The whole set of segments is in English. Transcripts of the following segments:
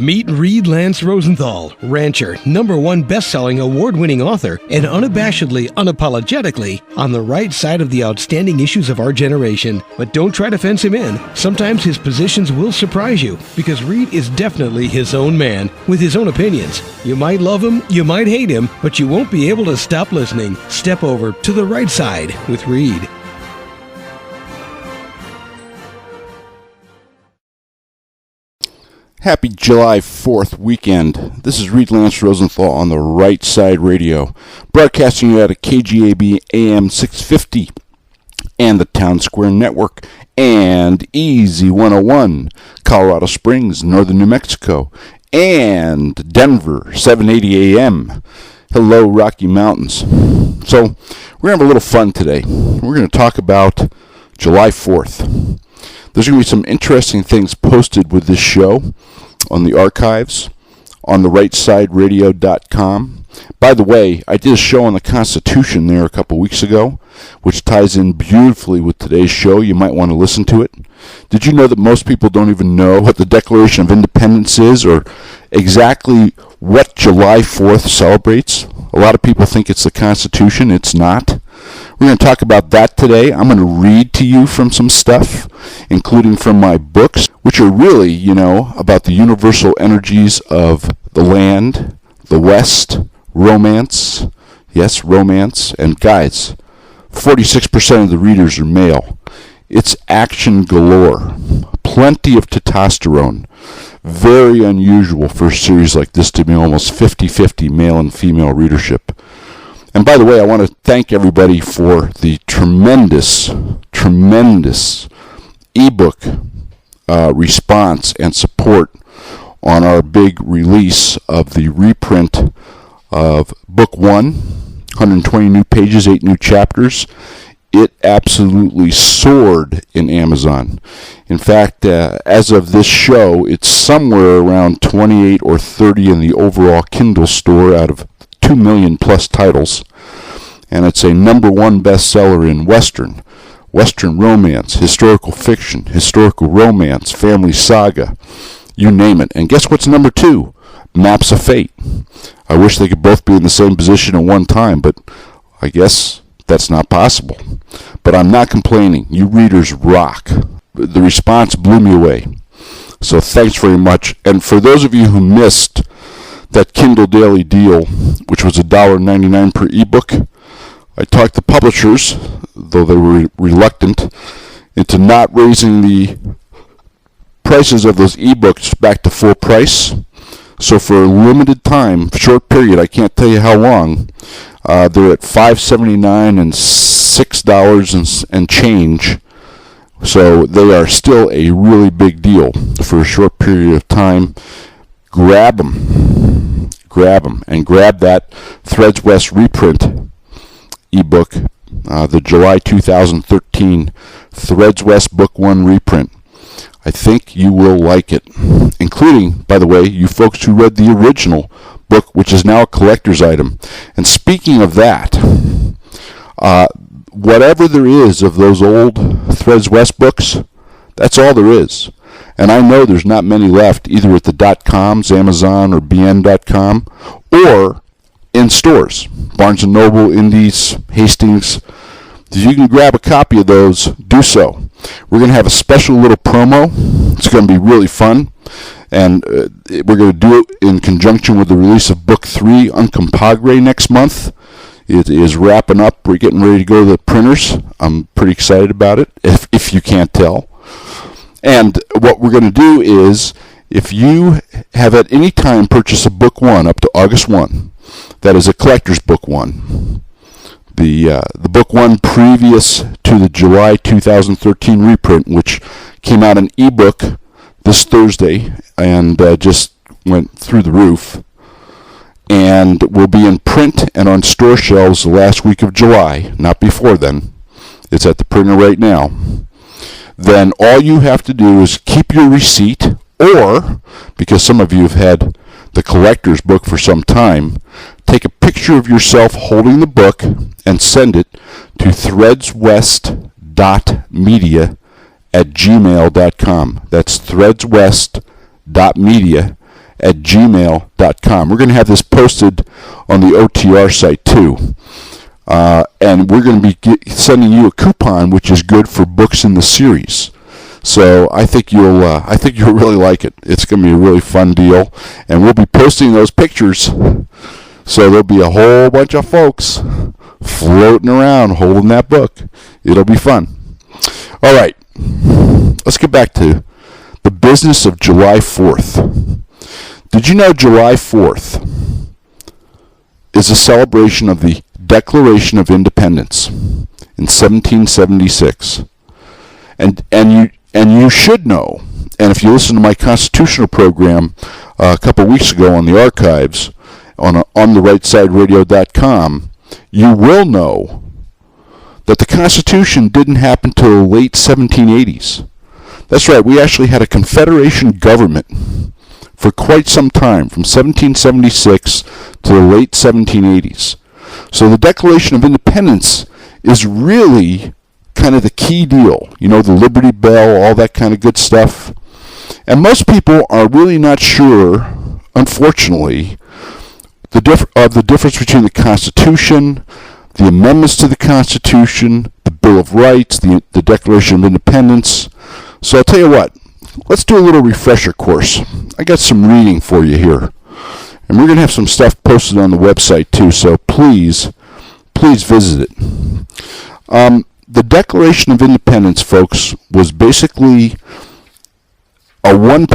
Meet Reid Rosenthal, rancher, #1 best-selling award-winning author, and unabashedly, on the right side of the outstanding issues of our generation. But don't try to fence him in. Sometimes his positions will surprise you, because Reid is definitely his own man, with his own opinions. You might love him, you might hate him, but you won't be able to stop listening. Step over to the right side with Reid. Happy July 4th weekend. This is Reid Rosenthal on the Right Side Radio, broadcasting you out of KGAB AM 650 and the Town Square Network and Easy 101, Colorado Springs, northern New Mexico, and Denver, 780 AM. Hello, Rocky Mountains. So, we're going to have a little fun today. We're going to talk about July 4th. There's going to be some interesting things posted with this show on the archives, on the rightsideradio.com. By the way, I did a show on the Constitution there a couple weeks ago, which ties in beautifully with today's show. You might want to listen to it. Did you know that most people don't even know what the Declaration of Independence is or exactly what July 4th celebrates? A lot of people think it's the Constitution. It's not. We're going to talk about that today. I'm going to read to you from some stuff, including from my books, which are really, about the universal energies of the land, the West, romance. Yes, romance. And guys, 46% of the readers are male. It's action galore. Plenty of testosterone. Very unusual for a series like this to be almost 50-50 male and female readership. And by the way, I want to thank everybody for the tremendous ebook response and support on our big release of the reprint of Book 1, 120 new pages, 8 new chapters. It absolutely soared in Amazon. In fact, as of this show, it's somewhere around 28 or 30 in the overall Kindle store out of 2 million plus titles, and it's a #1 bestseller in Western romance, historical fiction, historical romance, family saga, you name it. And guess what's #2? Maps of Fate. I wish they could both be in the same position at one time, but I guess that's not possible. But I'm not complaining. You readers rock. The response blew me away. So thanks very much. And for those of you who missed that Kindle Daily deal, which was $1.99 per ebook, I talked to publishers, though they were reluctant, into not raising the prices of those ebooks back to full price. So for a limited time, short period, I can't tell you how long, they're at $5.79 and $6 and change. So they are still a really big deal for a short period of time. Grab them, and grab that Threads West reprint ebook, the July 2013 Threads West Book 1 reprint. I think you will like it, including, by the way, you folks who read the original book, which is now a collector's item. And speaking of that, whatever there is of those old Threads West books, that's all there is. And I know there's not many left, either at the .coms, Amazon, or BN.com, or in stores, Barnes & Noble, Indies, Hastings. If you can grab a copy of those, do so. We're going to have a special little promo. It's going to be really fun. And we're going to do it in conjunction with the release of Book 3, Uncompagre, next month. It is wrapping up. We're getting ready to go to the printers. I'm pretty excited about it, if you can't tell. And what we're going to do is, if you have at any time purchased a Book 1 up to August 1, that is a collector's Book 1, the Book 1 previous to the July 2013 reprint, which came out in ebook this Thursday and just went through the roof, and will be in print and on store shelves the last week of July, not before then. It's at the printer right now. Then all you have to do is keep your receipt, or, because some of you have had the collector's book for some time, take a picture of yourself holding the book and send it to threadswest.media@gmail.com. That's threadswest.media gmail.com. We're going to have this posted on the OTR site too. And we're going to be sending you a coupon, which is good for books in the series. So I think you'll really like it. It's going to be a really fun deal, and we'll be posting those pictures. So there'll be a whole bunch of folks floating around holding that book. It'll be fun. All right, let's get back to the business of July 4th. Did you know July 4th is a celebration of the Declaration of Independence in 1776? And you should know, and if you listen to my constitutional program a couple weeks ago on the archives on therightsideradio.com, you will know that the Constitution didn't happen till the late 1780s. That's right, we actually had a Confederation government for quite some time, from 1776 to the late 1780s. So the Declaration of Independence is really kind of the key deal. You know, the Liberty Bell, all that kind of good stuff. And most people are really not sure, unfortunately, the difference between the Constitution, the amendments to the Constitution, the Bill of Rights, the Declaration of Independence. So I'll tell you what, let's do a little refresher course. I got some reading for you here. And we're going to have some stuff posted on the website too, so please visit it. The Declaration of Independence, folks, was basically a long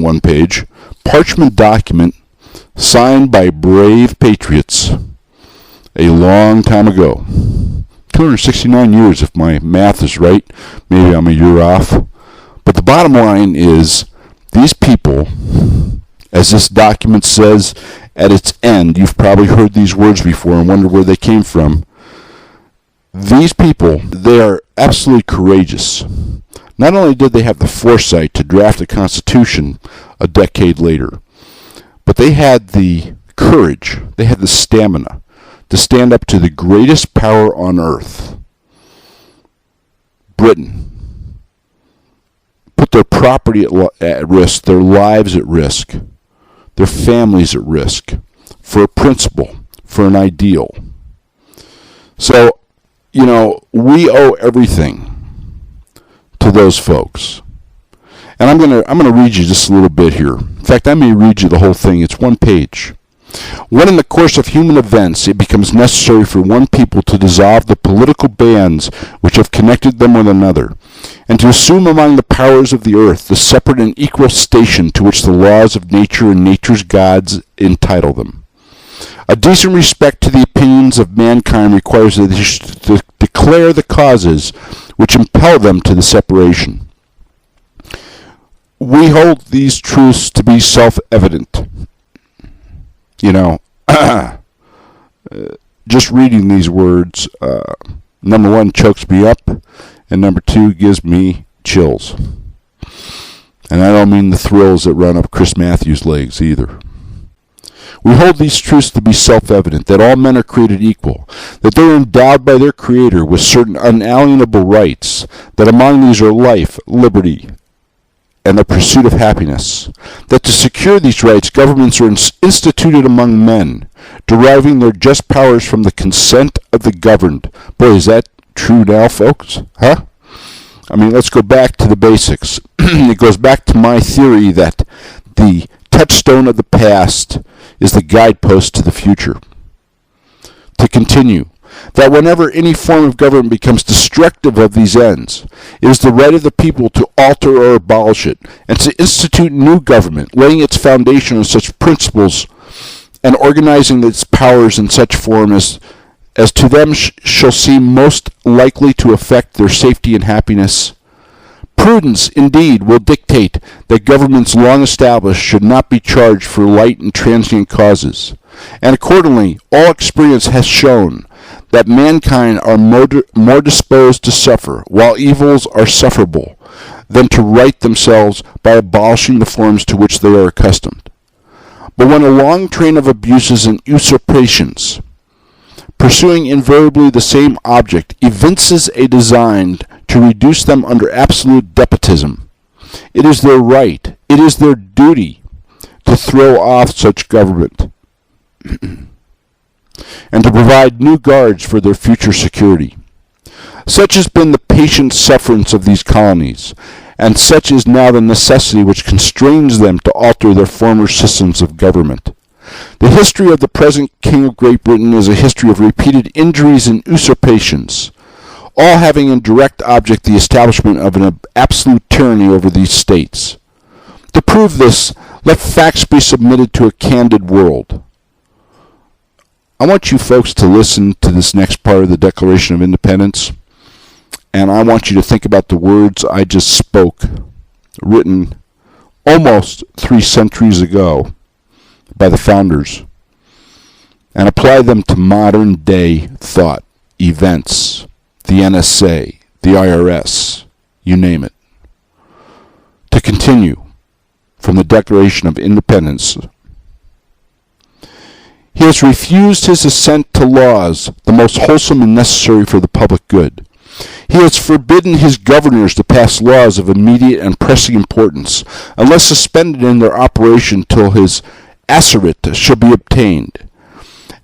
one-page, parchment document signed by brave patriots a long time ago. 269 years, if my math is right. Maybe I'm a year off. But the bottom line is, these people, as this document says at its end, you've probably heard these words before and wondered where they came from. These people, they are absolutely courageous. Not only did they have the foresight to draft a Constitution a decade later, but they had the courage, they had the stamina to stand up to the greatest power on earth, Britain. Put their property at risk, their lives at risk, their families at risk, for a principle, for an ideal. So, you know, we owe everything to those folks. And I'm gonna read you just a little bit here. In fact, I may read you the whole thing. It's one page. When in the course of human events it becomes necessary for one people to dissolve the political bands which have connected them with another, and to assume among the powers of the earth the separate and equal station to which the laws of nature and nature's gods entitle them, a decent respect to the opinions of mankind requires that they should declare the causes which impel them to the separation. We hold these truths to be self-evident. You know, just reading these words, number one, chokes me up, and number two, gives me chills. And I don't mean the thrills that run up Chris Matthews' legs either. We hold these truths to be self-evident, that all men are created equal, that they are endowed by their Creator with certain unalienable rights, that among these are life, liberty, and the pursuit of happiness, that to secure these rights governments are instituted among men, deriving their just powers from the consent of the governed. Boy, is that true now, folks? Huh? I mean, let's go back to the basics. It goes back to my theory that the touchstone of the past is the guidepost to the future. To continue, that whenever any form of government becomes destructive of these ends, it is the right of the people to alter or abolish it, and to institute new government, laying its foundation on such principles and organizing its powers in such form as to them shall seem most likely to affect their safety and happiness. Prudence, indeed, will dictate that governments long established should not be charged for light and transient causes, and accordingly all experience has shown that mankind are more disposed to suffer, while evils are sufferable, than to right themselves by abolishing the forms to which they are accustomed. But when a long train of abuses and usurpations, pursuing invariably the same object, evinces a design to reduce them under absolute despotism, it is their right, it is their duty, to throw off such government and to provide new guards for their future security. Such has been the patient sufferance of these colonies, and such is now the necessity which constrains them to alter their former systems of government. The history of the present King of Great Britain is a history of repeated injuries and usurpations, all having in direct object the establishment of an absolute tyranny over these states. To prove this, let facts be submitted to a candid world. I want you folks to listen to this next part of the Declaration of Independence, and I want you to think about the words I just spoke, written almost 3 centuries ago by the founders, and apply them to modern day thought, events, the NSA, the IRS, you name it. To continue from the Declaration of Independence, he has refused his assent to laws the most wholesome and necessary for the public good. He has forbidden his governors to pass laws of immediate and pressing importance, unless suspended in their operation till his asserit shall be obtained.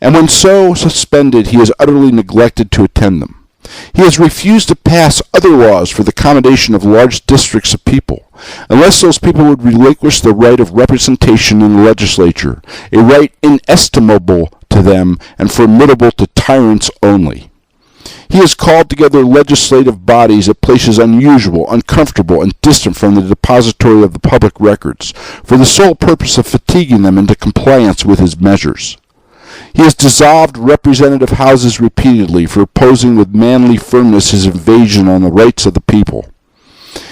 And when so suspended, he has utterly neglected to attend them. He has refused to pass other laws for the accommodation of large districts of people, unless those people would relinquish the right of representation in the legislature, a right inestimable to them and formidable to tyrants only. He has called together legislative bodies at places unusual, uncomfortable, and distant from the depository of the public records, for the sole purpose of fatiguing them into compliance with his measures. He has dissolved representative houses repeatedly for opposing with manly firmness his invasion on the rights of the people.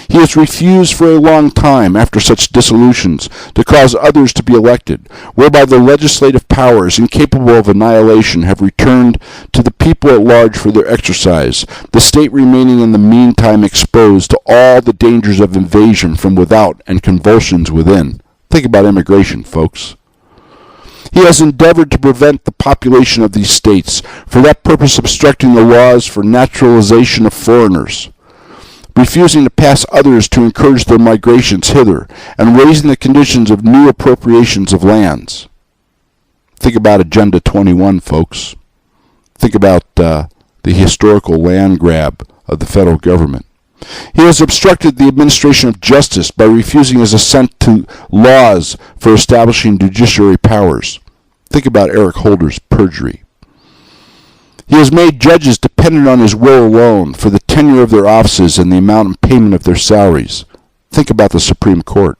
He has refused for a long time, after such dissolutions, to cause others to be elected, whereby the legislative powers, incapable of annihilation, have returned to the people at large for their exercise, the state remaining in the meantime exposed to all the dangers of invasion from without and convulsions within. Think about immigration, folks. He has endeavored to prevent the population of these states, for that purpose obstructing the laws for naturalization of foreigners, refusing to pass others to encourage their migrations hither, and raising the conditions of new appropriations of lands. Think about Agenda 21, folks. Think about the historical land grab of the federal government. He has obstructed the administration of justice by refusing his assent to laws for establishing judiciary powers. Think about Eric Holder's perjury. He has made judges dependent on his will alone for the tenure of their offices and the amount and payment of their salaries. Think about the Supreme Court.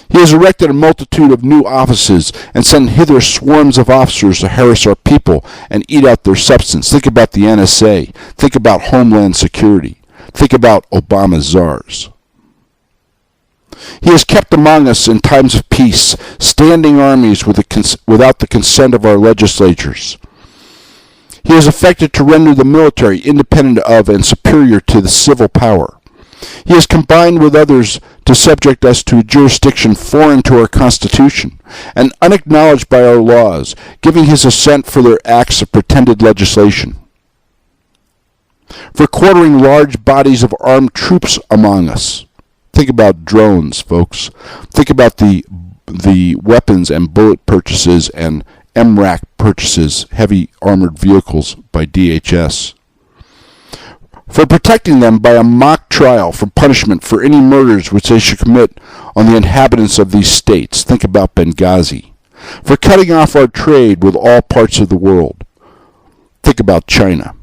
He has erected a multitude of new offices and sent hither swarms of officers to harass our people and eat out their substance. Think about the NSA. Think about Homeland Security. Think about Obama's czars. He has kept among us in times of peace standing armies without the consent of our legislatures. He has effected to render the military independent of and superior to the civil power. He has combined with others to subject us to a jurisdiction foreign to our Constitution and unacknowledged by our laws, giving his assent for their acts of pretended legislation. For quartering large bodies of armed troops among us. Think about drones, folks. Think about the weapons and bullet purchases and MRAC purchases, heavy armored vehicles by DHS. For protecting them by a mock trial for punishment for any murders which they should commit on the inhabitants of these states. Think about Benghazi. For cutting off our trade with all parts of the world. Think about China.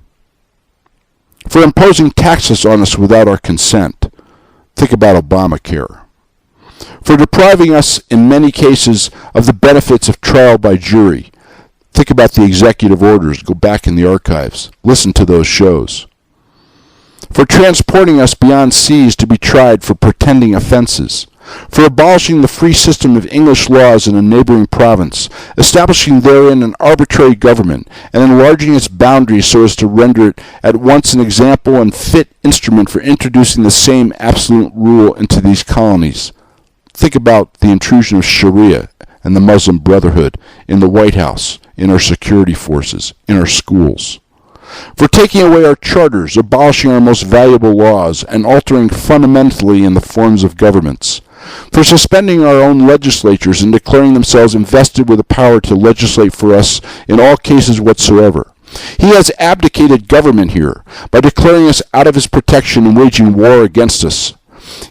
For imposing taxes on us without our consent. Think about Obamacare. For depriving us, in many cases, of the benefits of trial by jury. Think about the executive orders. Go back in the archives. Listen to those shows. For transporting us beyond seas to be tried for pretending offenses. For abolishing the free system of English laws in a neighboring province, establishing therein an arbitrary government, and enlarging its boundaries so as to render it at once an example and fit instrument for introducing the same absolute rule into these colonies. Think about the intrusion of Sharia and the Muslim Brotherhood in the White House, in our security forces, in our schools. For taking away our charters, abolishing our most valuable laws, and altering fundamentally in the forms of governments. for suspending our own legislatures and declaring themselves invested with the power to legislate for us in all cases whatsoever. He has abdicated government here by declaring us out of his protection and waging war against us.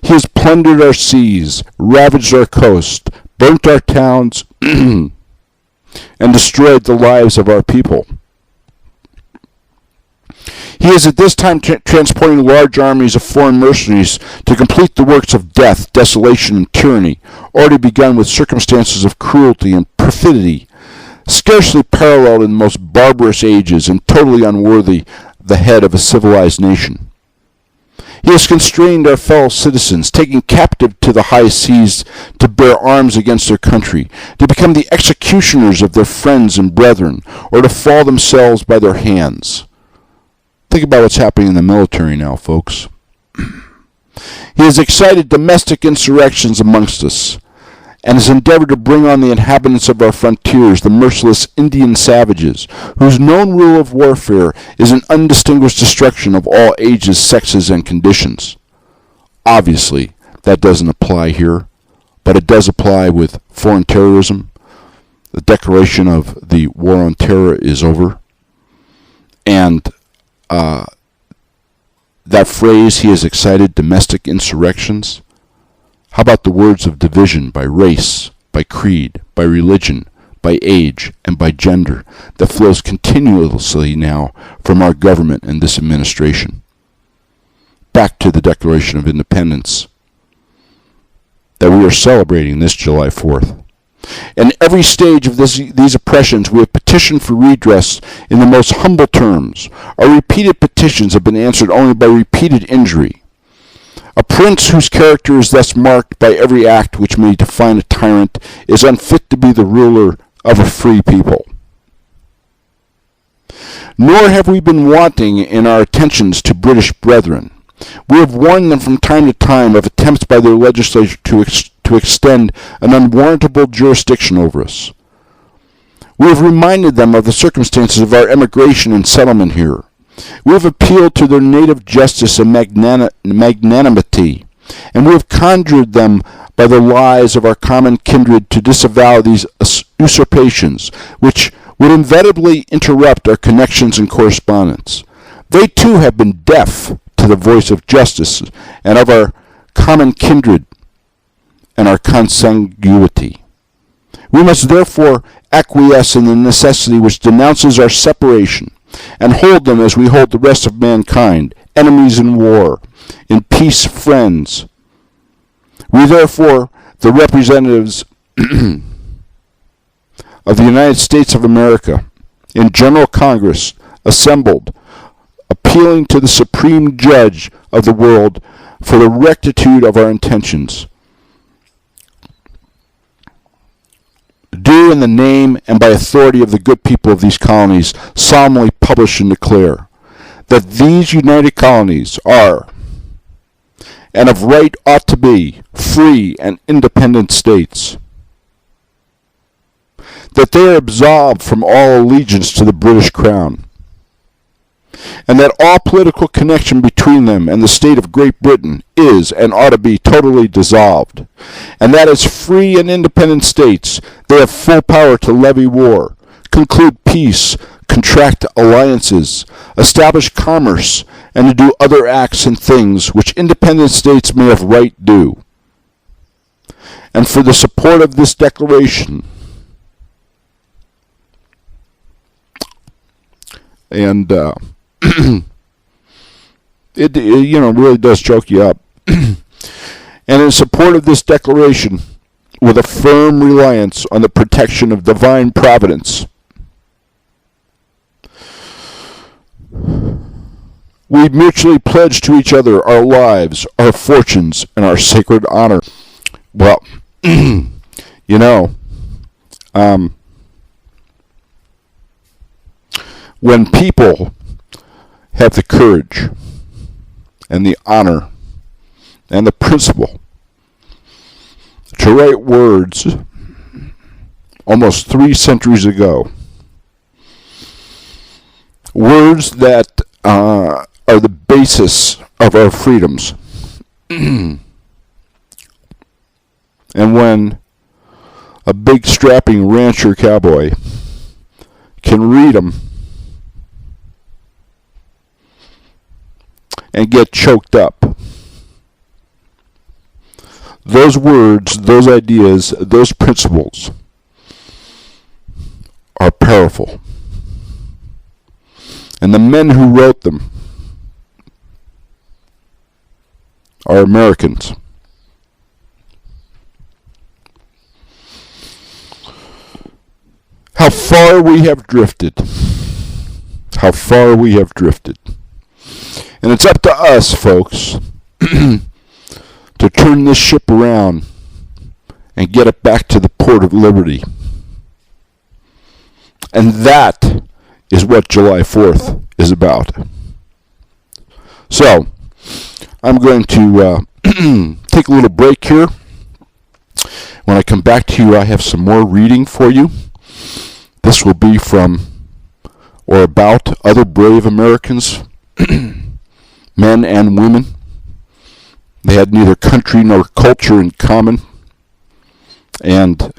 He has plundered our seas, ravaged our coast, burnt our towns, and destroyed the lives of our people. He is at this time transporting large armies of foreign mercenaries to complete the works of death, desolation, and tyranny, already begun with circumstances of cruelty and perfidy, scarcely paralleled in the most barbarous ages and totally unworthy the head of a civilized nation. He has constrained our fellow citizens, taking captive to the high seas to bear arms against their country, to become the executioners of their friends and brethren, or to fall themselves by their hands. Think about what's happening in the military now, folks. He has excited domestic insurrections amongst us, and has endeavored to bring on the inhabitants of our frontiers the merciless Indian savages, whose known rule of warfare is an undistinguished destruction of all ages, sexes, and conditions. Obviously, that doesn't apply here, but it does apply with foreign terrorism. The declaration of the war on terror is over, and that phrase, he has excited domestic insurrections. How about the words of division by race, by creed, by religion, by age, and by gender that flows continuously now from our government and this administration? Back to the Declaration of Independence that we are celebrating this July 4th. In every stage of these oppressions, we have petitioned for redress in the most humble terms. Our repeated petitions have been answered only by repeated injury. A prince whose character is thus marked by every act which may define a tyrant is unfit to be the ruler of a free people. Nor have we been wanting in our attentions to British brethren. We have warned them from time to time of attempts by their legislature to extend an unwarrantable jurisdiction over us. We have reminded them of the circumstances of our emigration and settlement here. We have appealed to their native justice and magnanimity, and we have conjured them by the lies of our common kindred to disavow these usurpations, which would inevitably interrupt our connections and correspondence. They too have been deaf to the voice of justice and of our common kindred and our consanguinity. We must therefore acquiesce in the necessity which denounces our separation, and hold them as we hold the rest of mankind, enemies in war, in peace friends. We therefore, the representatives of the United States of America, in General Congress, assembled, appealing to the Supreme Judge of the world for the rectitude of our intentions, do in the name and by authority of the good people of these colonies solemnly publish and declare that these united colonies are, and of right ought to be, free and independent states, that they are absolved from all allegiance to the British Crown, and that all political connection between them and the state of Great Britain is and ought to be totally dissolved, and that as free and independent states they have full power to levy war, conclude peace, contract alliances, establish commerce, and to do other acts and things which independent states may of right do. And for the support of this declaration, and it really does choke you up. And in support of this declaration, with a firm reliance on the protection of divine providence, we mutually pledge to each other our lives, our fortunes, and our sacred honor. Well, when people have the courage and the honor and the principle to write words almost 3 centuries ago, words that are the basis of our freedoms, And when a big strapping rancher cowboy can read them and get choked up, those words, those ideas, those principles are powerful. And the men who wrote them are Americans. How far we have drifted. How far we have drifted. And it's up to us, folks, to turn this ship around and get it back to the port of liberty. And that is what July 4th is about. So, I'm going to take a little break here. When I come back to you, I have some more reading for you. This will be from or about other brave Americans, men and women. They had neither country nor culture in common. And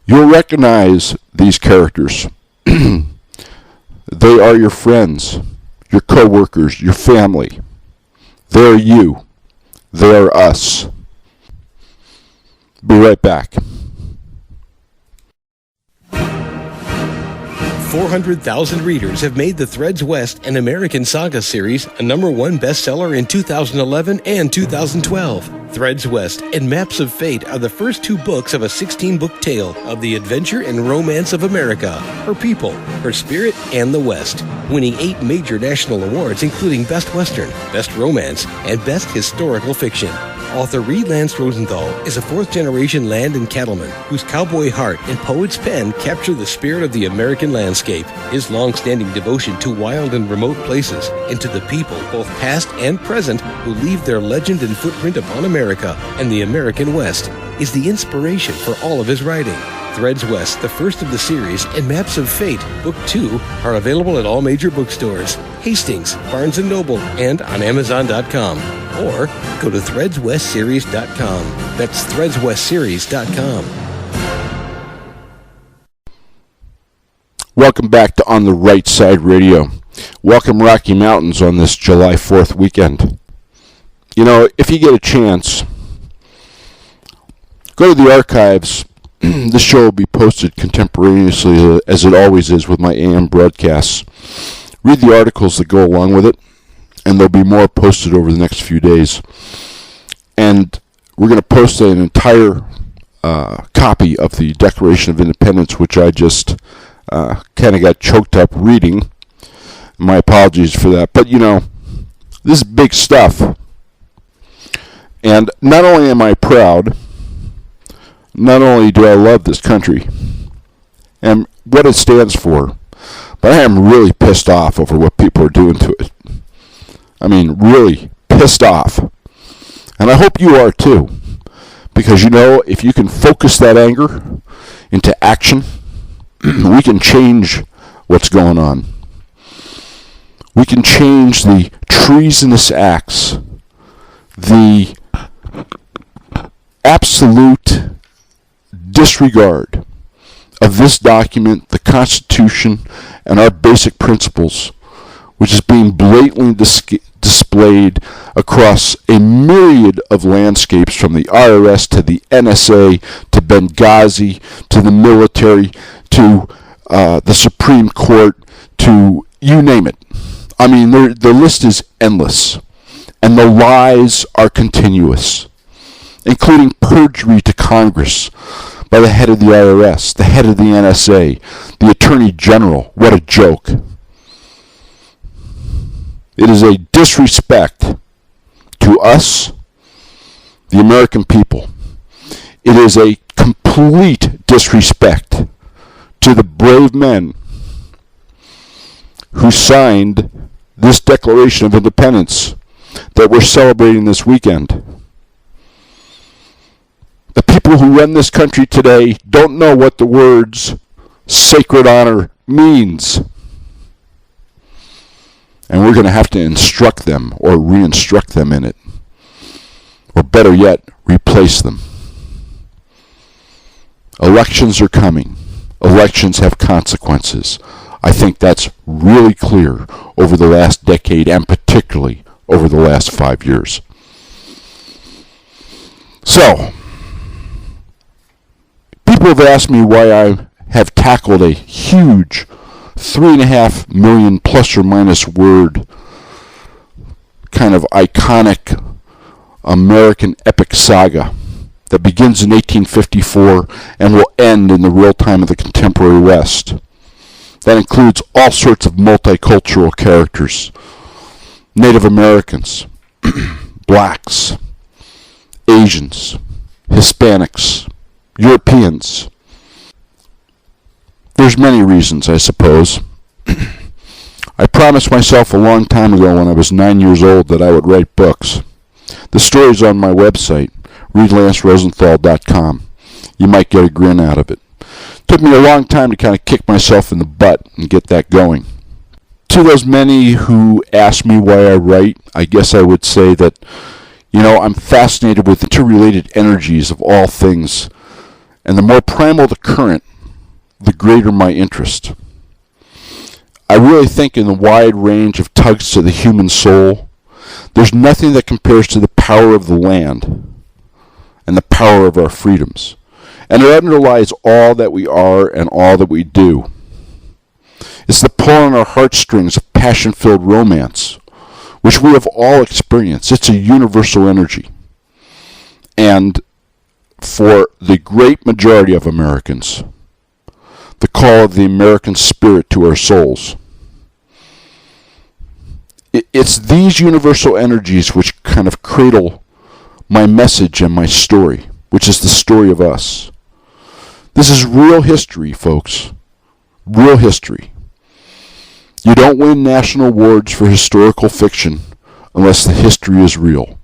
you'll recognize these characters. They are your friends, your co-workers, your family. They're you. They're us. Be right back. 400,000 readers have made the Threads West an American Saga series a #1 bestseller in 2011 and 2012. Threads West and Maps of Fate are the first 2 books of a 16-book tale of the adventure and romance of America, her people, her spirit, and the West, winning 8 major national awards including Best Western, Best Romance, and Best Historical Fiction. Author Reid Rosenthal is a 4th-generation land and cattleman whose cowboy heart and poet's pen capture the spirit of the American landscape. His long-standing devotion to wild and remote places and to the people, both past and present, who leave their legend and footprint upon America and the American West, is the inspiration for all of his writing. Threads West, the first of the series, and Maps of Fate, Book 2, are available at all major bookstores, Hastings, Barnes & Noble, and on Amazon.com. Or go to threadswestseries.com. That's threadswestseries.com. Welcome back to On the Right Side Radio. Welcome Rocky Mountains on this July 4th weekend. You know, if you get a chance, go to the archives. This show will be posted contemporaneously, as it always is with my AM broadcasts. Read the articles that go along with it, and there'll be more posted over the next few days. And we're going to post an entire copy of the Declaration of Independence, which I just kind of got choked up reading. My apologies for that. But, you know, this is big stuff. And not only am I proud, not only do I love this country and what it stands for, but I am really pissed off over what people are doing to it. I mean, really pissed off. And I hope you are too. Because, you know, if you can focus that anger into action, we can change what's going on. We can change the treasonous acts, the absolute disregard of this document, the Constitution, and our basic principles, which is being blatantly displayed across a myriad of landscapes, from the IRS to the NSA to Benghazi to the military to the Supreme Court to you name it. I mean, the list is endless, and the lies are continuous, including perjury to Congress by the head of the IRS, the head of the NSA, the Attorney General. What a joke. It is a disrespect to us, the American people. It is a complete disrespect to the brave men who signed this Declaration of Independence that we're celebrating this weekend. The people who run this country today don't know what the words sacred honor means. And we're going to have to instruct them or re-instruct them in it. Or better yet, replace them. Elections are coming. Elections have consequences. I think that's really clear over the last decade and particularly over the last 5 years. So, people have asked me why I have tackled a huge 3.5 million plus or minus word kind of iconic American epic saga that begins in 1854 and will end in the real time of the contemporary West. That includes all sorts of multicultural characters: Native Americans, blacks, Asians, Hispanics, Europeans. There's many reasons, I suppose. I promised myself a long time ago when I was 9 years old that I would write books. The story's on my website, reidlancerosenthal.com. You might get a grin out of it. Took me a long time to kind of kick myself in the butt and get that going. To those many who ask me why I write, I guess I would say that, I'm fascinated with interrelated energies of all things, and the more primal the current, the greater my interest. I really think in the wide range of tugs to the human soul, there's nothing that compares to the power of the land and the power of our freedoms. And it underlies all that we are and all that we do. It's the pull on our heartstrings of passion-filled romance, which we have all experienced. It's a universal energy. And for the great majority of Americans, the call of the American spirit to our souls. It's these universal energies which kind of cradle my message and my story, which is the story of us. This is real history, folks. Real history. You don't win national awards for historical fiction unless the history is real.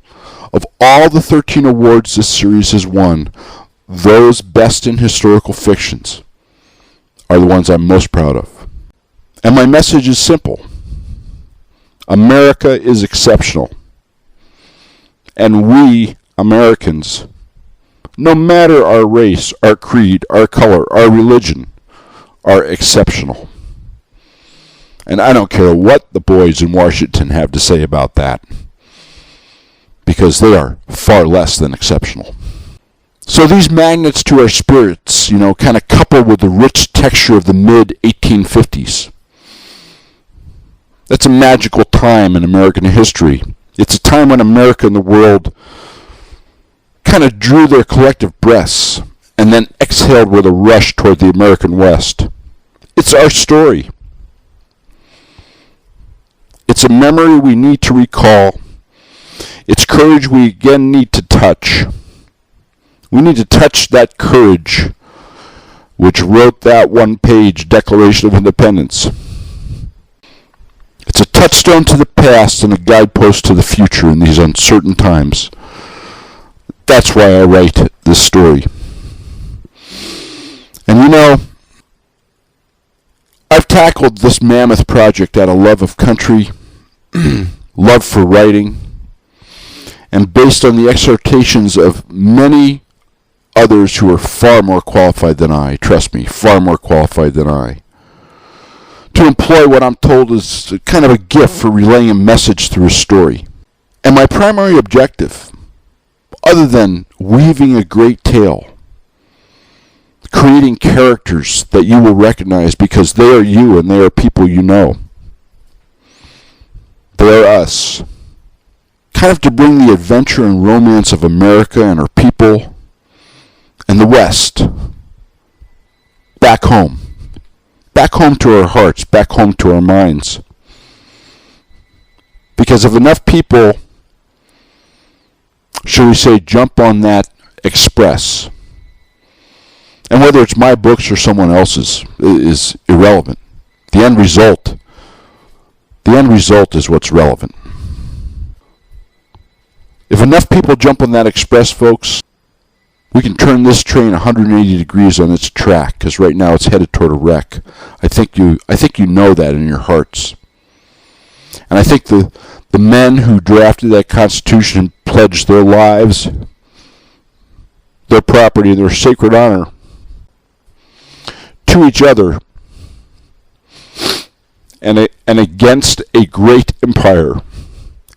Of all the 13 awards this series has won, those best in historical fictions are the ones I'm most proud of. And my message is simple. America is exceptional. And we, Americans, no matter our race, our creed, our color, our religion, are exceptional. And I don't care what the boys in Washington have to say about that, because they are far less than exceptional. So these magnets to our spirits, kind of coupled with the rich texture of the mid-1850s. That's a magical time in American history. It's a time when America and the world kind of drew their collective breaths and then exhaled with a rush toward the American West. It's our story. It's a memory we need to recall. It's courage we again need to touch. We need to touch that courage which wrote that one-page Declaration of Independence. It's a touchstone to the past and a guidepost to the future in these uncertain times. That's why I write this story. And I've tackled this mammoth project out of love of country, love for writing, and based on the exhortations of many others who are far more qualified than I, trust me, far more qualified than I, to employ what I'm told is kind of a gift for relaying a message through a story. And my primary objective, other than weaving a great tale, creating characters that you will recognize because they are you and they are people you know. They are us. Kind of to bring the adventure and romance of America and our people and the West back home. Back home to our hearts, back home to our minds. Because if enough people, shall we say, jump on that express, and whether it's my books or someone else's is irrelevant. The end result is what's relevant. If enough people jump on that express, folks, we can turn this train 180 degrees on its track, because right now it's headed toward a wreck. I think you know that in your hearts. And I think the men who drafted that Constitution pledged their lives, their property, and their sacred honor to each other and against a great empire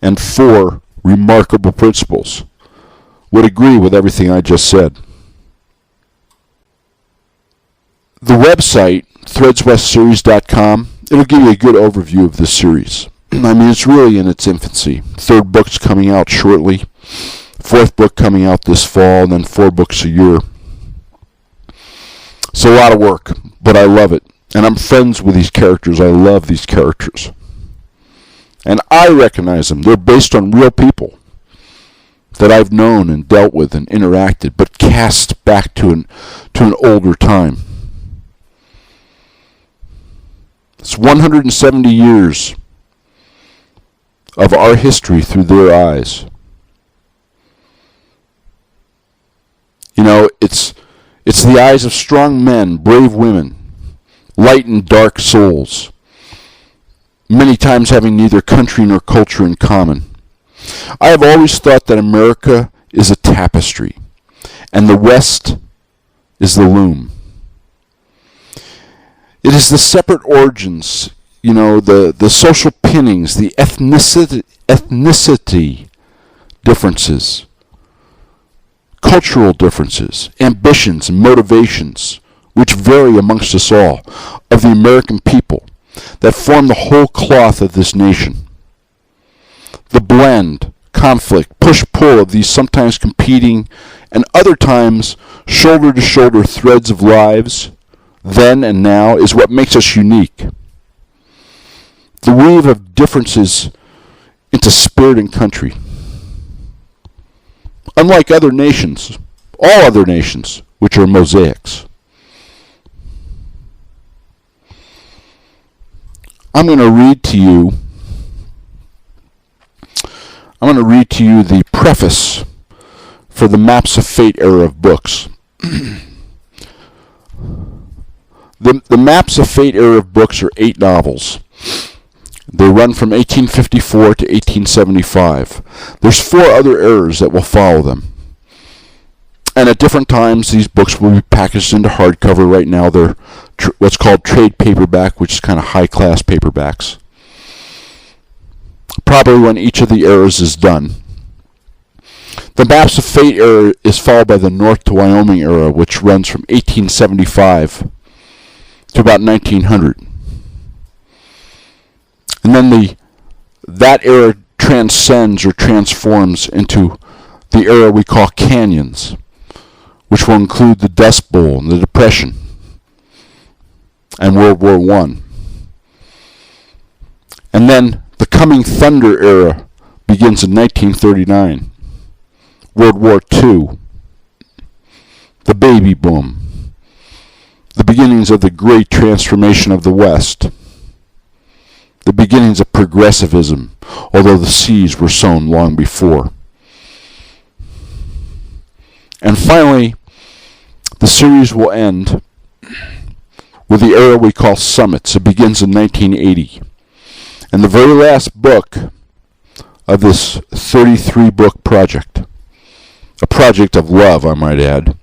and 4 remarkable principles, would agree with everything I just said. The website, threadswestseries.com, it'll give you a good overview of this series. I mean, it's really in its infancy. 3rd book's coming out shortly. 4th book coming out this fall, and then 4 books a year. It's a lot of work, but I love it. And I'm friends with these characters. I love these characters. And I recognize them. They're based on real people that I've known and dealt with and interacted, but cast back to an older time. It's 170 years of our history through their eyes. You know, it's the eyes of strong men, brave women, light and dark souls, many times having neither country nor culture in common. I have always thought that America is a tapestry, and the West is the loom. It is the separate origins, you know, the social pinnings, the ethnicity differences, cultural differences, ambitions, and motivations, which vary amongst us all, of the American people, that form the whole cloth of this nation. The blend, conflict, push-pull of these sometimes competing and other times shoulder-to-shoulder threads of lives, then and now, is what makes us unique. The weave of differences into spirit and country. Unlike other nations, all other nations, which are mosaics. I'm going to read to you the preface for the Maps of Fate era of books. The Maps of Fate era of books are 8 novels. They run from 1854 to 1875. There's 4 other eras that will follow them. And at different times, these books will be packaged into hardcover. Right now, they're what's called trade paperback, which is kind of high-class paperbacks. Probably when each of the eras is done. The Maps of Fate era is followed by the North to Wyoming era, which runs from 1875 to about 1900. And then that era transcends or transforms into the era we call canyons, which will include the Dust Bowl and the Depression and World War I. And then the Coming Thunder era begins in 1939. World War II, the baby boom, the beginnings of the great transformation of the West, the beginnings of progressivism, although the seeds were sown long before. And finally, the series will end with the era we call Summits. It begins in 1980. And the very last book of this 33-book project, a project of love, I might add,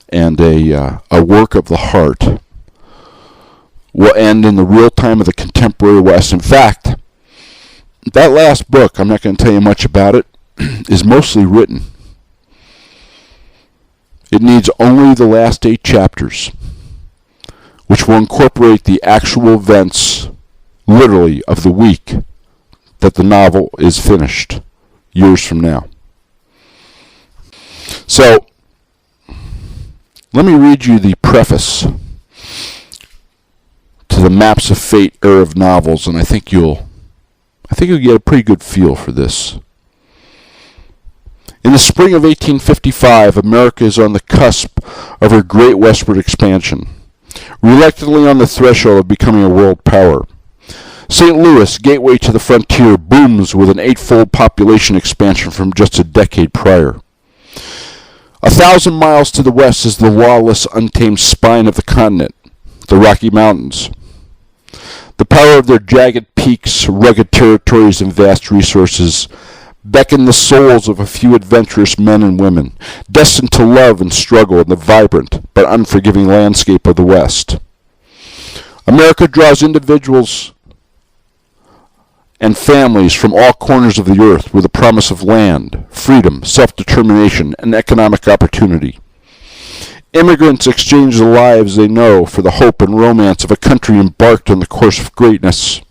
and a work of the heart, will end in the real time of the contemporary West. In fact, that last book, I'm not going to tell you much about it, is mostly written. It needs only the last 8 chapters, which will incorporate the actual events, literally, of the week that the novel is finished, years from now. So, let me read you the preface to the Maps of Fate era of novels, and I think you'll get a pretty good feel for this. In the spring of 1855, America is on the cusp of her great westward expansion, reluctantly on the threshold of becoming a world power. St. Louis, gateway to the frontier, booms with an 8-fold population expansion from just a decade prior. 1,000 miles to the west is the lawless, untamed spine of the continent, the Rocky Mountains. The power of their jagged peaks, rugged territories, and vast resources beckon the souls of a few adventurous men and women, destined to love and struggle in the vibrant but unforgiving landscape of the West. America draws individuals and families from all corners of the earth with the promise of land, freedom, self-determination, and economic opportunity. Immigrants exchange the lives they know for the hope and romance of a country embarked on the course of greatness.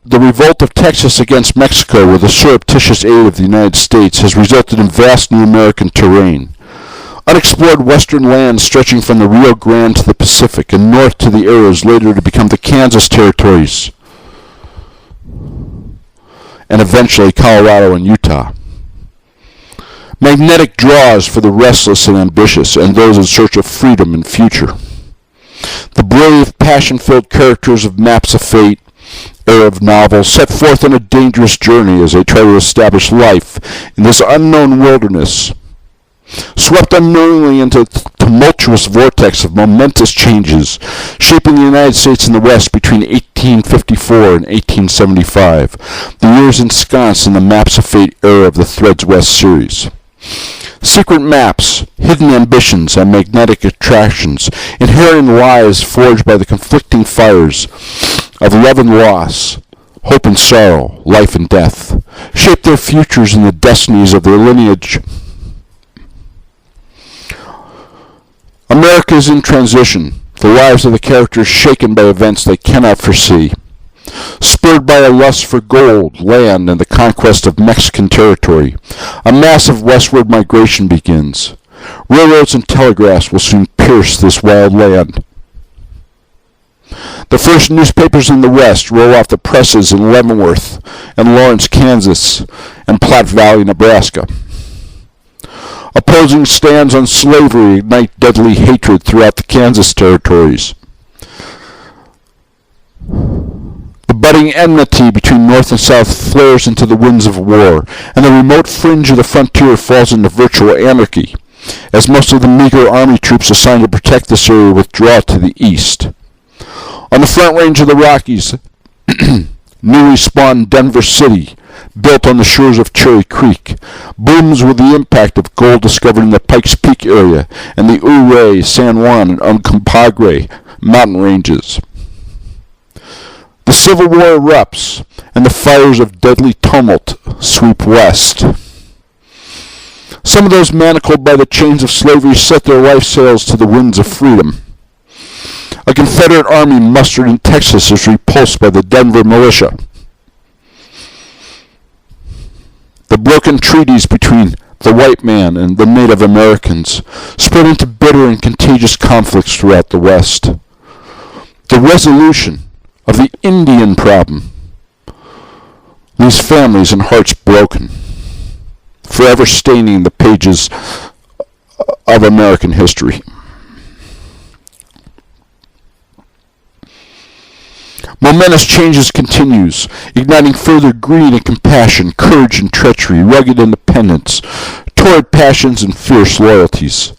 The revolt of Texas against Mexico with the surreptitious aid of the United States has resulted in vast new American terrain. Unexplored western lands stretching from the Rio Grande to the Pacific and north to the Arrows, later to become the Kansas territories, and eventually Colorado and Utah. Magnetic draws for the restless and ambitious and those in search of freedom and future. The brave, passion-filled characters of Maps of Fate era of novels set forth on a dangerous journey as they try to establish life in this unknown wilderness, swept unknowingly into the tumultuous vortex of momentous changes, shaping the United States and the West between 1854 and 1875, the years ensconced in the Maps of Fate era of the Threads West series. Secret maps, hidden ambitions, and magnetic attractions, inherent in lives forged by the conflicting fires of love and loss, hope and sorrow, life and death, shape their futures and the destinies of their lineage. America is in transition, the lives of the characters shaken by events they cannot foresee. Spurred by a lust for gold, land, and the conquest of Mexican territory, a massive westward migration begins. Railroads and telegraphs will soon pierce this wild land. The first newspapers in the West roll off the presses in Leavenworth and Lawrence, Kansas, and Platte Valley, Nebraska. Opposing stands on slavery ignite deadly hatred throughout the Kansas territories. The budding enmity between North and South flares into the winds of war, and the remote fringe of the frontier falls into virtual anarchy, as most of the meager army troops assigned to protect this area withdraw to the east. On the front range of the Rockies, newly spawned Denver City, built on the shores of Cherry Creek, booms with the impact of gold discovered in the Pikes Peak area and the Ouray, San Juan, and Uncompahgre mountain ranges. The Civil War erupts, and the fires of deadly tumult sweep west. Some of those manacled by the chains of slavery set their life sails to the winds of freedom. A Confederate army mustered in Texas is repulsed by the Denver militia. The broken treaties between the white man and the Native Americans spread into bitter and contagious conflicts throughout the West. The resolution of the Indian problem leaves families and hearts broken, forever staining the pages of American history. Momentous changes continues, igniting further greed and compassion, courage and treachery, rugged independence, torrid passions and fierce loyalties.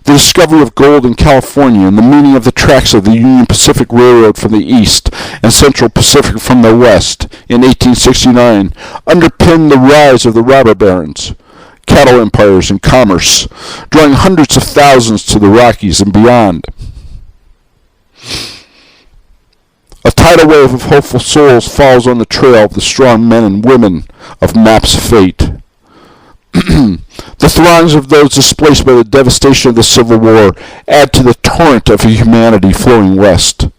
The discovery of gold in California and the meaning of the tracks of the Union Pacific Railroad from the east and Central Pacific from the west in 1869 underpinned the rise of the robber barons, cattle empires, and commerce, drawing hundreds of thousands to the Rockies and beyond. A tidal wave of hopeful souls falls on the trail of the strong men and women of Maps of Fate. The throngs of those displaced by the devastation of the Civil War add to the torrent of humanity flowing west.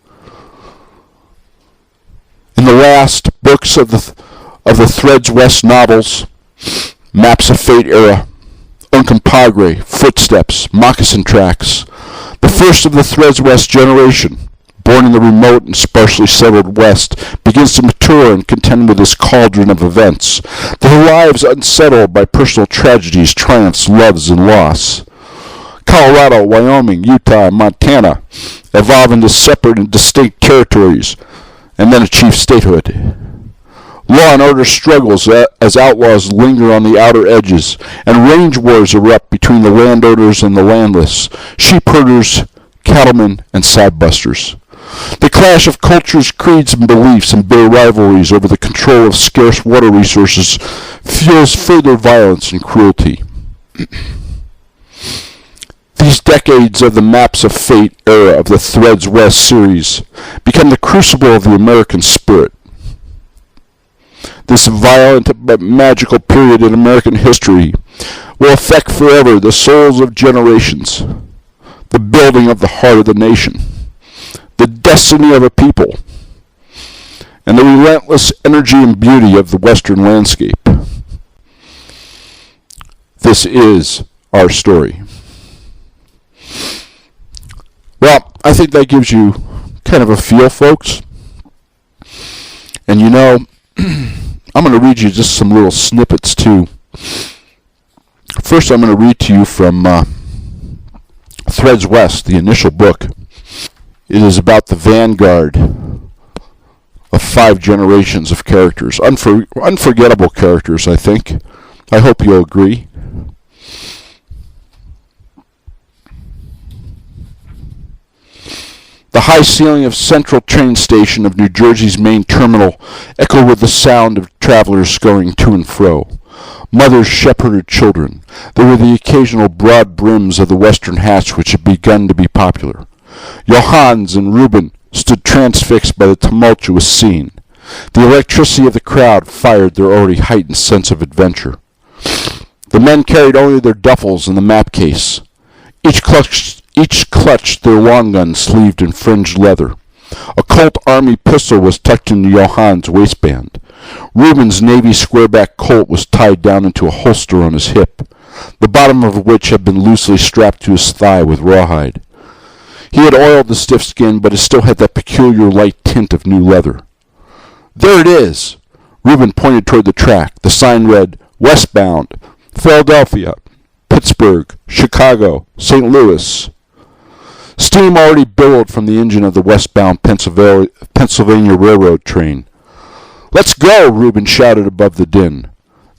In the last books of the Threads West novels, Maps of Fate era, Uncompahgre, Footsteps, Moccasin Tracks, the first of the Threads West generation, born in the remote and sparsely settled West, begins to mature and contend with this cauldron of events, their lives unsettled by personal tragedies, triumphs, loves, and loss. Colorado, Wyoming, Utah, and Montana evolve into separate and distinct territories, and then achieve statehood. Law and order struggles as outlaws linger on the outer edges, and range wars erupt between the landowners and the landless, sheep herders, cattlemen, and sodbusters. The clash of cultures, creeds, and beliefs and bitter rivalries over the control of scarce water resources fuels further violence and cruelty. These decades of the Maps of Fate era of the Threads West series become the crucible of the American spirit. This violent but magical period in American history will affect forever the souls of generations, the building of the heart of the nation, the destiny of a people, and the relentless energy and beauty of the Western landscape. This is our story. Well, I think that gives you kind of a feel, folks. And you know, I'm going to read you just some little snippets, too. First, I'm going to read to you from Threads West, the initial book. It is about the vanguard of 5 generations of characters. Unforgettable characters, I think. I hope you'll agree. The high ceiling of Central Train Station of New Jersey's main terminal echoed with the sound of travelers scurrying to and fro. Mothers shepherded children. There were the occasional broad brims of the western hats which had begun to be popular. Johannes and Reuben stood transfixed by the tumultuous scene. The electricity of the crowd fired their already heightened sense of adventure. The men carried only their duffels and the map case. Each clutched their long gun sleeved in fringed leather. A Colt Army pistol was tucked into Johannes' waistband. Reuben's Navy squareback Colt was tied down into a holster on his hip, the bottom of which had been loosely strapped to his thigh with rawhide. He had oiled the stiff skin, but it still had that peculiar light tint of new leather. "There it is!" Reuben pointed toward the track. The sign read, "Westbound, Philadelphia, Pittsburgh, Chicago, St. Louis." Steam already billowed from the engine of the westbound Pennsylvania Railroad train. "Let's go!" Reuben shouted above the din.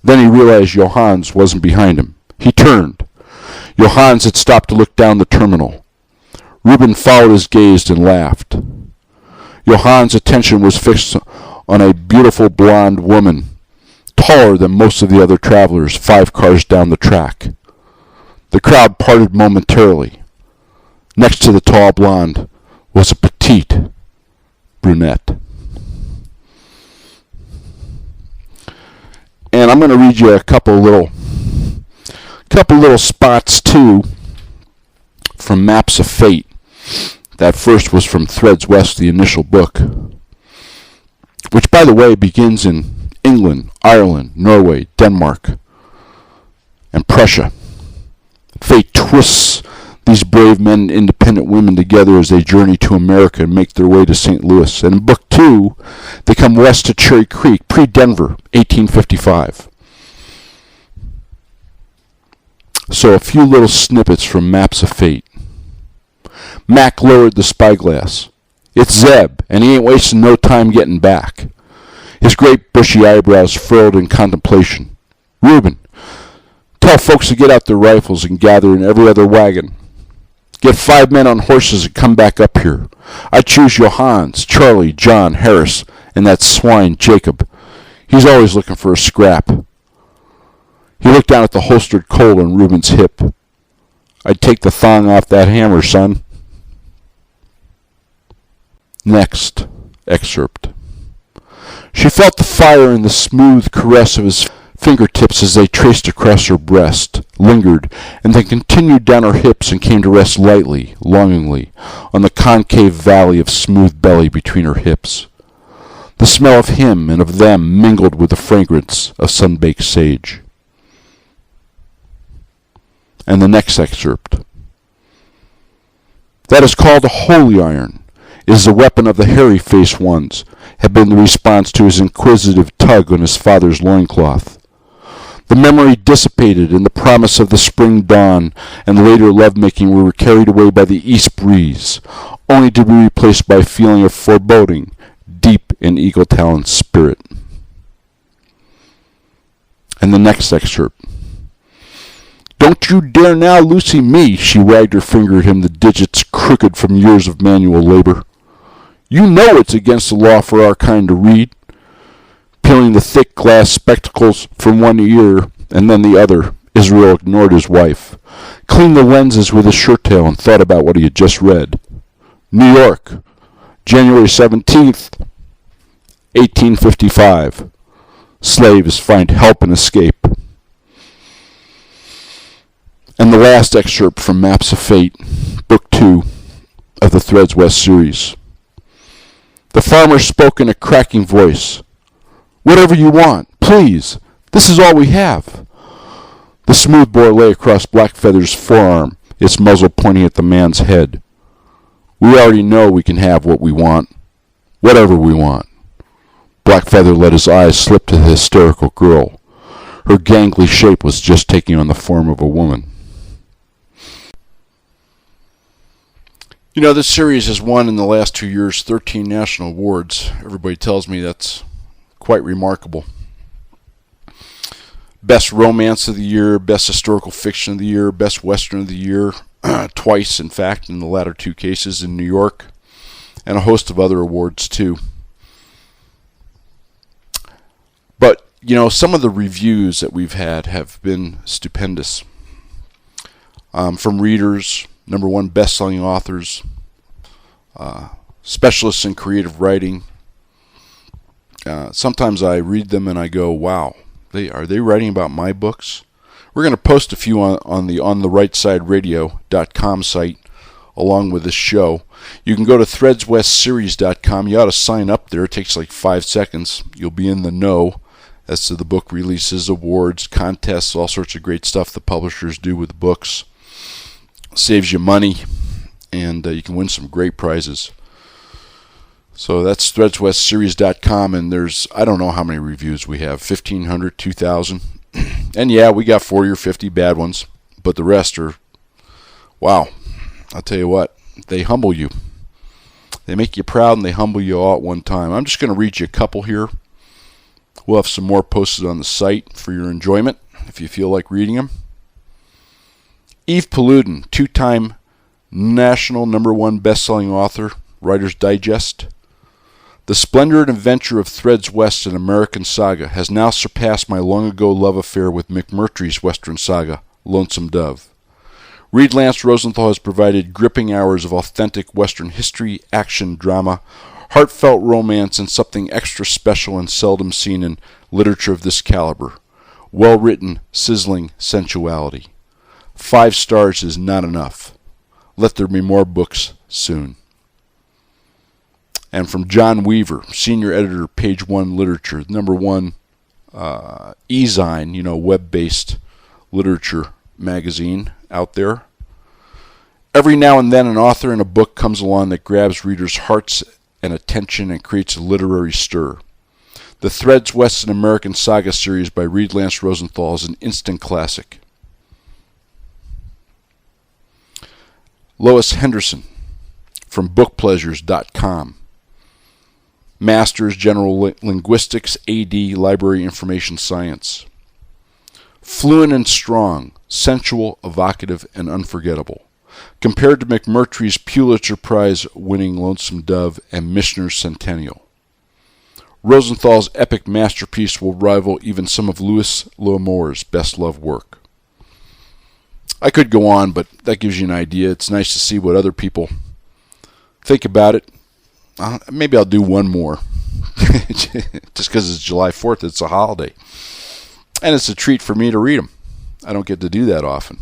Then he realized Johannes wasn't behind him. He turned. Johannes had stopped to look down the terminal. Reuben followed his gaze and laughed. Johannes' attention was fixed on a beautiful blonde woman, taller than most of the other travelers, 5 cars down the track. The crowd parted momentarily. Next to the tall blonde was a petite brunette. And I'm going to read you a couple little spots too from Maps of Fate. That first was from Threads West, the initial book, which, by the way, begins in England, Ireland, Norway, Denmark, and Prussia. Fate twists these brave men and independent women together as they journey to America and make their way to St. Louis. And in Book 2, they come west to Cherry Creek, pre-Denver, 1855. So a few little snippets from Maps of Fate. Mac lowered the spyglass. "It's Zeb, and he ain't wasting no time getting back." His great bushy eyebrows furrowed in contemplation. "Reuben, tell folks to get out their rifles and gather in every other wagon. Get 5 men on horses and come back up here. I choose Johannes, Charlie, John, Harris, and that swine Jacob. He's always looking for a scrap." He looked down at the holstered Colt on Reuben's hip. "I'd take the thong off that hammer, son." Next excerpt. She felt the fire in the smooth caress of his fingertips as they traced across her breast, lingered, and then continued down her hips and came to rest lightly, longingly, on the concave valley of smooth belly between her hips. The smell of him and of them mingled with the fragrance of sun-baked sage. And the next excerpt. "That is called a holy iron. It is the weapon of the hairy-faced ones," had been the response to his inquisitive tug on his father's loincloth. The memory dissipated, and the promise of the spring dawn and later lovemaking were carried away by the east breeze, only to be replaced by a feeling of foreboding deep in Eagle Talon's spirit. And the next excerpt. "Don't you dare now, Lucy, me," she wagged her finger at him, the digits crooked from years of manual labor. "You know it's against the law for our kind to read." Peeling the thick glass spectacles from one ear and then the other, Israel ignored his wife. cleaned the lenses with his shirt tail and thought about what he had just read. New York, January 17th, 1855. Slaves find help and escape. And the last excerpt from Maps of Fate, Book 2 of the Threads West series. The farmer spoke in a cracking voice. Whatever you want, please. This is all we have. The smoothbore lay across Blackfeather's forearm, its muzzle pointing at the man's head. We already know we can have what we want. Whatever we want. Blackfeather let his eyes slip to the hysterical girl. Her gangly shape was just taking on the form of a woman. You know, this series has won in the last 2 years 13 national awards. Everybody tells me that's quite remarkable. Best Romance of the Year, Best Historical Fiction of the Year, Best Western of the Year, twice, in fact, in the latter two cases in New York, and a host of other awards, too. But, you know, some of the reviews that we've had have been stupendous. From readers, number one best-selling authors, specialists in creative writing. Sometimes I read them and I go, wow, are they writing about my books? We're going to post a few on the ontheRightSideRadio.com site along with this show. You can go to threadswestseries.com. You ought to sign up there. It takes like 5 seconds. You'll be in the know as to the book releases, awards, contests, all sorts of great stuff the publishers do with the books. Saves you money, and you can win some great prizes. So that's threadswestseries.com, and there's, I don't know how many reviews we have, 1,500, 2,000. And yeah, we got 40 or 50 bad ones, but the rest are, wow, I'll tell you what, they humble you. They make you proud and they humble you all at one time. I'm just going to read you a couple here. We'll have some more posted on the site for your enjoyment if you feel like reading them. Eve Paludin, two-time national #1 best-selling author, Writer's Digest. The splendor and adventure of Threads West, an American saga, has now surpassed my long-ago love affair with McMurtry's Western saga, Lonesome Dove. Reid Lance Rosenthal has provided gripping hours of authentic Western history, action, drama, heartfelt romance, and something extra special and seldom seen in literature of this caliber. Well-written, sizzling sensuality. 5 stars is not enough. Let there be more books soon. And from John Weaver, Senior Editor, Page One Literature, #1 e-zine, web-based literature magazine out there. Every now and then an author in a book comes along that grabs readers' hearts and attention and creates a literary stir. The Threads West, an American Saga series by Reid Lance Rosenthal is an instant classic. Lois Henderson from bookpleasures.com. Masters General Linguistics, AD Library Information Science. Fluent and strong, sensual, evocative, and unforgettable. Compared to McMurtry's Pulitzer Prize-winning Lonesome Dove and Mishner's Centennial. Rosenthal's epic masterpiece will rival even some of Louis L'Amour's best-loved work. I could go on, but that gives you an idea. It's nice to see what other people think about it. Maybe I'll do one more. Just because it's July 4th, it's a holiday. And it's a treat for me to read them. I don't get to do that often.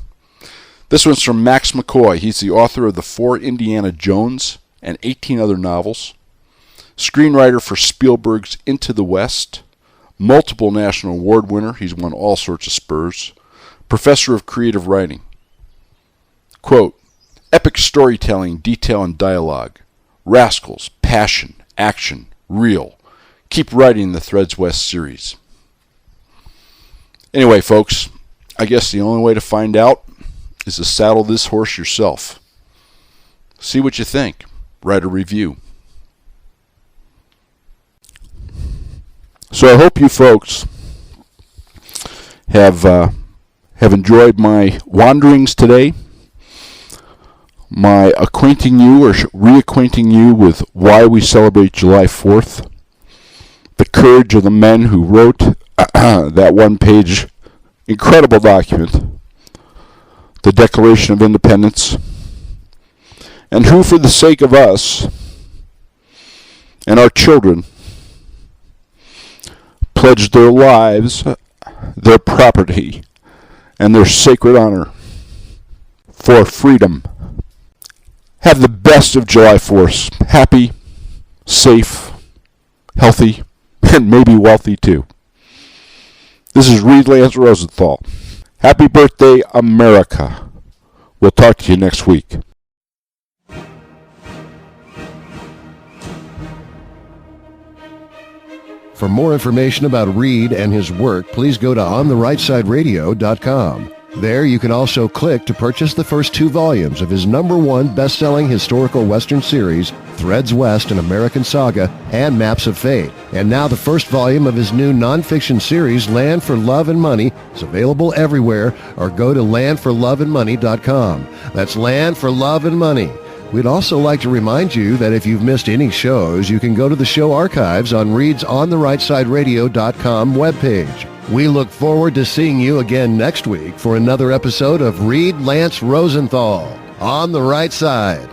This one's from Max McCoy. He's the author of the 4 Indiana Jones and 18 other novels. Screenwriter for Spielberg's Into the West. Multiple national award winner. He's won all sorts of spurs. Professor of creative writing. Quote, epic storytelling, detail, and dialogue. Rascals, passion, action, real. Keep writing the Threads West series. Anyway, folks, I guess the only way to find out is to saddle this horse yourself. See what you think. Write a review. So I hope you folks have enjoyed my wanderings today, my acquainting you or reacquainting you with why we celebrate July 4th, the courage of the men who wrote that one-page incredible document, the Declaration of Independence, and who, for the sake of us and our children, pledged their lives, their property, and their sacred honor for freedom. Have the best of July 4th. Happy, safe, healthy, and maybe wealthy too. This is Reid Lance Rosenthal. Happy birthday, America. We'll talk to you next week. For more information about Reid and his work, please go to ontherightsideradio.com. There you can also click to purchase the first 2 volumes of his #1 best-selling historical Western series, Threads West, An American Saga, and Maps of Fate. And now the first volume of his new nonfiction series, Land for Love and Money, is available everywhere, or go to landforloveandmoney.com. That's Land for Love and Money. We'd also like to remind you that if you've missed any shows, you can go to the show archives on Reid's ontherightsideradio.com webpage. We look forward to seeing you again next week for another episode of Reid Lance Rosenthal, On the Right Side.